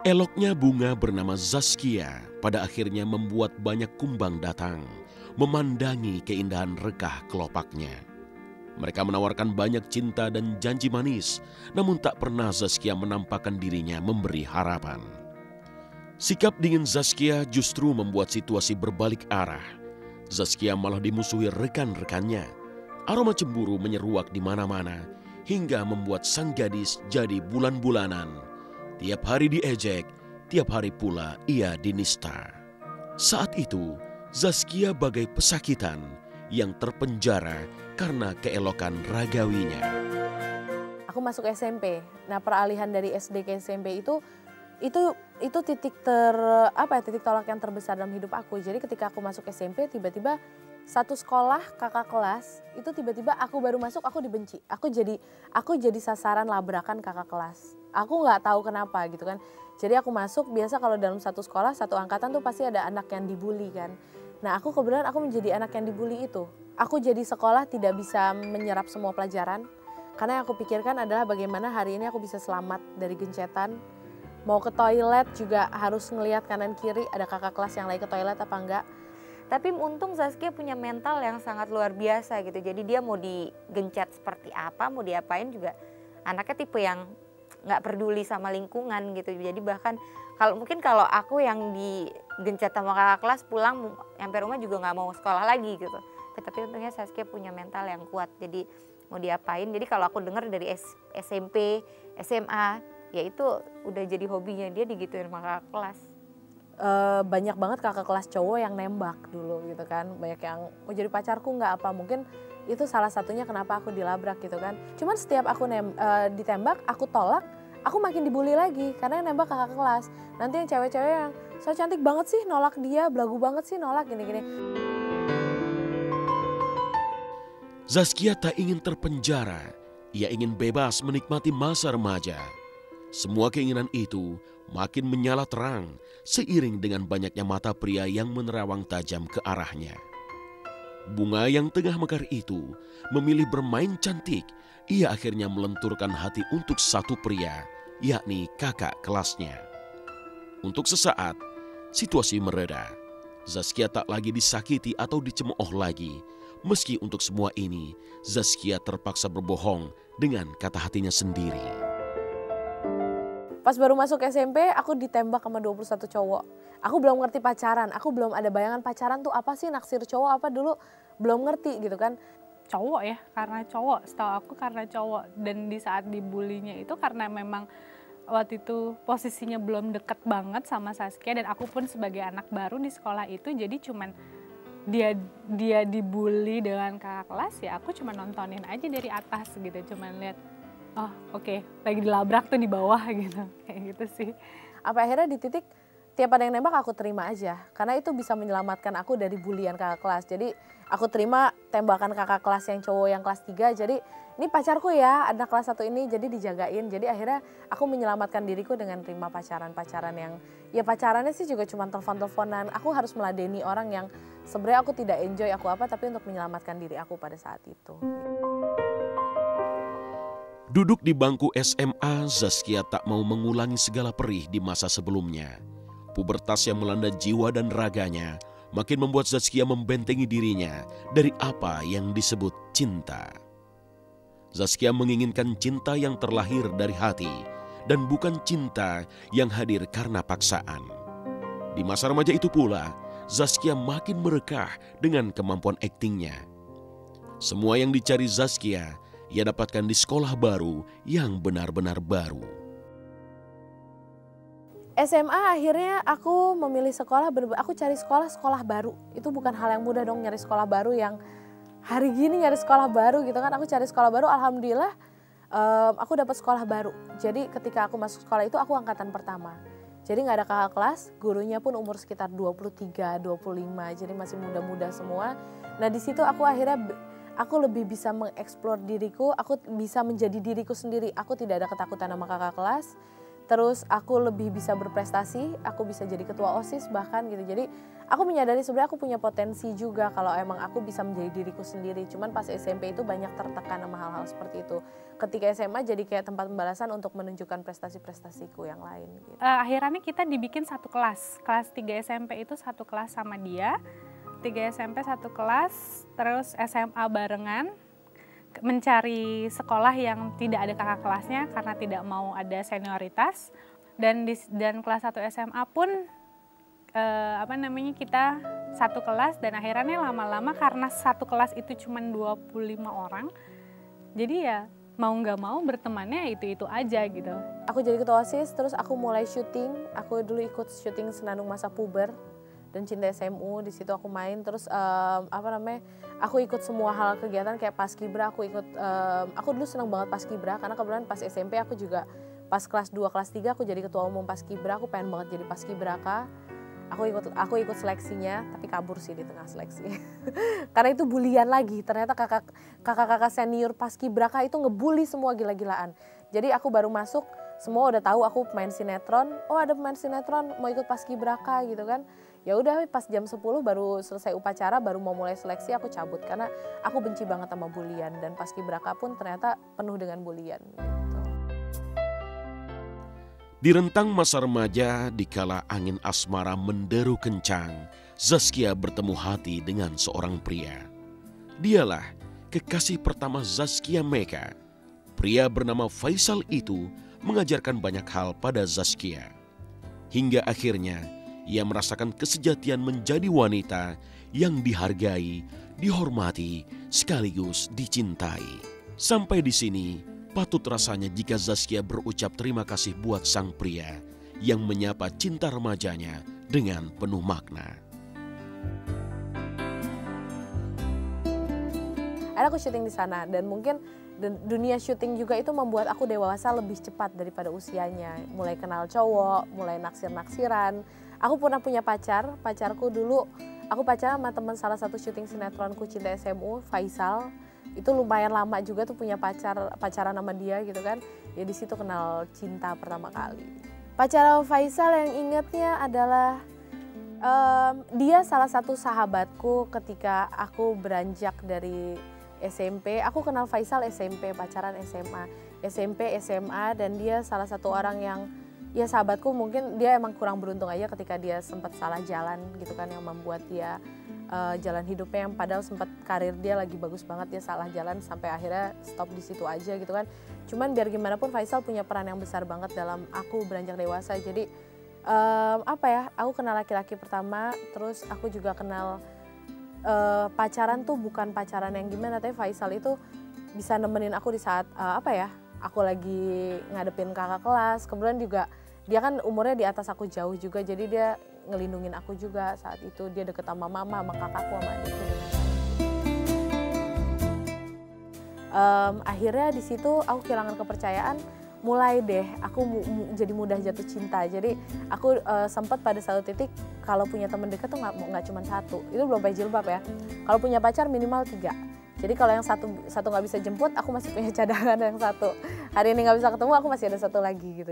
Eloknya bunga bernama Zaskia pada akhirnya membuat banyak kumbang datang, memandangi keindahan rekah kelopaknya. Mereka menawarkan banyak cinta dan janji manis, namun tak pernah Zaskia menampakkan dirinya memberi harapan. Sikap dingin Zaskia justru membuat situasi berbalik arah. Zaskia malah dimusuhi rekan-rekannya. Aroma cemburu menyeruak di mana-mana, hingga membuat sang gadis jadi bulan-bulanan. Tiap hari diejek, tiap hari pula ia dinista. Saat itu, Zaskia bagai pesakitan yang terpenjara karena keelokan ragawinya. Aku masuk SMP. Nah, peralihan dari SD ke SMP itu titik titik tolak yang terbesar dalam hidup aku. Jadi ketika aku masuk SMP, tiba-tiba satu sekolah kakak kelas itu tiba-tiba aku baru masuk aku dibenci. Aku jadi sasaran labrakan kakak kelas. Aku nggak tahu kenapa gitu kan. Jadi aku masuk, biasa kalau dalam satu sekolah satu angkatan tuh pasti ada anak yang dibully kan. Nah, kebetulan aku menjadi anak yang dibully itu. Aku jadi sekolah tidak bisa menyerap semua pelajaran. Karena yang aku pikirkan adalah bagaimana hari ini aku bisa selamat dari gencetan. Mau ke toilet juga harus ngelihat kanan kiri ada kakak kelas yang lagi ke toilet apa enggak. Tapi untung Zaskia punya mental yang sangat luar biasa gitu. Jadi dia mau digencet seperti apa, mau diapain juga anaknya tipe yang nggak peduli sama lingkungan gitu. Jadi bahkan kalau aku yang digencet sama kakak kelas pulang sampai rumah juga nggak mau sekolah lagi gitu. Tapi untungnya Zaskia punya mental yang kuat. Jadi mau diapain. Jadi kalau aku dengar dari SMP, SMA, ya itu udah jadi hobinya dia digituin sama kakak kelas. Banyak banget kakak kelas cowok yang nembak dulu gitu kan. Banyak yang mau jadi pacarku nggak apa. Mungkin itu salah satunya kenapa aku dilabrak gitu kan. Cuman setiap aku ditembak, aku tolak, aku makin dibully lagi. Karena yang nembak kakak kelas. Nanti yang cewek-cewek yang so cantik banget sih nolak dia, belagu banget sih nolak gini-gini. Zaskia tak ingin terpenjara. Ia ingin bebas menikmati masa remaja. Semua keinginan itu makin menyala terang seiring dengan banyaknya mata pria yang menerawang tajam ke arahnya. Bunga yang tengah mekar itu memilih bermain cantik. Ia akhirnya melenturkan hati untuk satu pria, yakni kakak kelasnya. Untuk sesaat, situasi mereda. Zaskia tak lagi disakiti atau dicemooh lagi. Meski untuk semua ini, Zaskia terpaksa berbohong dengan kata hatinya sendiri. Pas baru masuk SMP, aku ditembak sama 21 cowok. Aku belum ngerti pacaran, aku belum ada bayangan pacaran tuh apa sih, naksir cowok apa dulu, belum ngerti gitu kan. Cowok ya, karena cowok, setahu aku karena cowok. Dan di saat dibulinya itu karena memang waktu itu posisinya belum deket banget sama Zaskia. Dan aku pun sebagai anak baru di sekolah itu, jadi cuman dia dibully dengan kakak kelas, ya aku cuma nontonin aja dari atas gitu, cuman lihat oh oke, lagi dilabrak tuh di bawah gitu, kayak gitu sih. Apa akhirnya di titik tiap ada yang nembak aku terima aja, karena itu bisa menyelamatkan aku dari bulian kakak kelas. Jadi aku terima tembakan kakak kelas yang cowok yang kelas 3, jadi ini pacarku ya, anak kelas 1 ini, jadi dijagain. Jadi akhirnya aku menyelamatkan diriku dengan terima pacaran yang, ya pacarannya sih juga cuma telepon-teleponan. Aku harus meladeni orang yang sebenarnya aku tidak enjoy aku apa, tapi untuk menyelamatkan diri aku pada saat itu. Duduk di bangku SMA, Zaskia tak mau mengulangi segala perih di masa sebelumnya. Pubertas yang melanda jiwa dan raganya makin membuat Zaskia membentengi dirinya dari apa yang disebut cinta. Zaskia menginginkan cinta yang terlahir dari hati dan bukan cinta yang hadir karena paksaan. Di masa remaja itu pula, Zaskia makin merekah dengan kemampuan aktingnya. Semua yang dicari Zaskia ia dapatkan di sekolah baru yang benar-benar baru. SMA akhirnya aku memilih sekolah, aku cari sekolah baru. Itu bukan hal yang mudah dong, nyari sekolah baru yang hari gini nyari sekolah baru gitu kan. Aku cari sekolah baru, alhamdulillah aku dapat sekolah baru. Jadi ketika aku masuk sekolah itu aku angkatan pertama. Jadi gak ada kakak kelas, gurunya pun umur sekitar 23, 25, jadi masih muda-muda semua. Nah di situ aku akhirnya aku lebih bisa mengeksplor diriku, aku bisa menjadi diriku sendiri. Aku tidak ada ketakutan sama kakak kelas, Terus aku lebih bisa berprestasi, aku bisa jadi ketua OSIS bahkan gitu. Jadi aku menyadari sebenarnya aku punya potensi juga kalau emang aku bisa menjadi diriku sendiri. Cuman pas SMP itu banyak tertekan sama hal-hal seperti itu. Ketika SMA jadi kayak tempat pembalasan untuk menunjukkan prestasi-prestasiku yang lain gitu. Akhirnya kita dibikin satu kelas 3 SMP itu satu kelas sama dia, 3 SMP satu kelas, terus SMA barengan, mencari sekolah yang tidak ada kakak kelasnya karena tidak mau ada senioritas, dan kelas 1 SMA pun kita satu kelas, dan akhirnya lama-lama karena satu kelas itu cuma 25 orang, jadi ya mau nggak mau bertemannya itu aja gitu. Aku jadi ketua OSIS, terus aku mulai syuting. Aku dulu ikut syuting Senandung Masa Puber dan Cinta SMU. Di situ aku main, terus aku ikut semua hal kegiatan kayak paskibra. Aku dulu senang banget paskibra karena kebetulan pas SMP aku juga pas kelas 2 kelas 3 aku jadi ketua umum paskibra. Aku pengen banget jadi paskibraka. Aku ikut seleksinya, tapi kabur sih di tengah seleksi. Karena itu bulian lagi. Ternyata kakak-kakak senior paskibraka itu ngebully semua gila-gilaan. Jadi aku baru masuk, semua udah tahu aku pemain sinetron. Oh, ada pemain sinetron mau ikut paskibraka gitu kan. Ya udah, pas jam 10 baru selesai upacara, baru mau mulai seleksi, aku cabut karena aku benci banget sama bulian, dan paskibraka pun ternyata penuh dengan bulian gitu. Di rentang masa remaja, dikala angin asmara menderu kencang, Zaskia bertemu hati dengan seorang pria. Dialah kekasih pertama Zaskia Meka. Pria bernama Faisal itu mengajarkan banyak hal pada Zaskia. Hingga akhirnya ia merasakan kesejatian menjadi wanita yang dihargai, dihormati, sekaligus dicintai. Sampai di sini, patut rasanya jika Zaskia berucap terima kasih buat sang pria yang menyapa cinta remajanya dengan penuh makna. Akhirnya aku syuting di sana, dan mungkin dunia syuting juga itu membuat aku dewasa lebih cepat daripada usianya. Mulai kenal cowok, mulai naksir-naksiran. Aku pernah punya pacarku dulu, aku pacaran sama teman salah satu syuting sinetronku Cinta SMU, Faisal. Itu lumayan lama juga tuh punya pacaran sama dia gitu kan. Ya di situ kenal cinta pertama kali. Pacar Faisal yang ingetnya adalah dia salah satu sahabatku ketika aku beranjak dari SMP. Aku kenal Faisal SMP, pacaran SMA, SMP, SMA, dan dia salah satu orang yang ya sahabatku. Mungkin dia emang kurang beruntung aja ketika dia sempat salah jalan gitu kan, yang membuat dia jalan hidupnya yang padahal sempat karir dia lagi bagus banget, dia salah jalan sampai akhirnya stop di situ aja gitu kan. Cuman biar gimana pun Faisal punya peran yang besar banget dalam aku beranjak dewasa. Jadi aku kenal laki-laki pertama, terus aku juga kenal pacaran tuh bukan pacaran yang gimana, tapi Faisal itu bisa nemenin aku di saat aku lagi ngadepin kakak kelas. Kemudian juga dia kan umurnya di atas aku jauh juga, jadi dia ngelindungin aku juga saat itu. Dia deket sama mama, sama kakakku, sama adikku dengan saya. Akhirnya di situ aku kehilangan kepercayaan. Mulai deh aku jadi mudah jatuh cinta. Jadi aku sempat pada satu titik kalau punya teman dekat tuh nggak cuma satu. Itu belum pakai jilbab ya. Kalau punya pacar minimal 3. Jadi kalau yang satu nggak bisa jemput, aku masih punya cadangan yang satu. Hari ini nggak bisa ketemu, aku masih ada satu lagi gitu.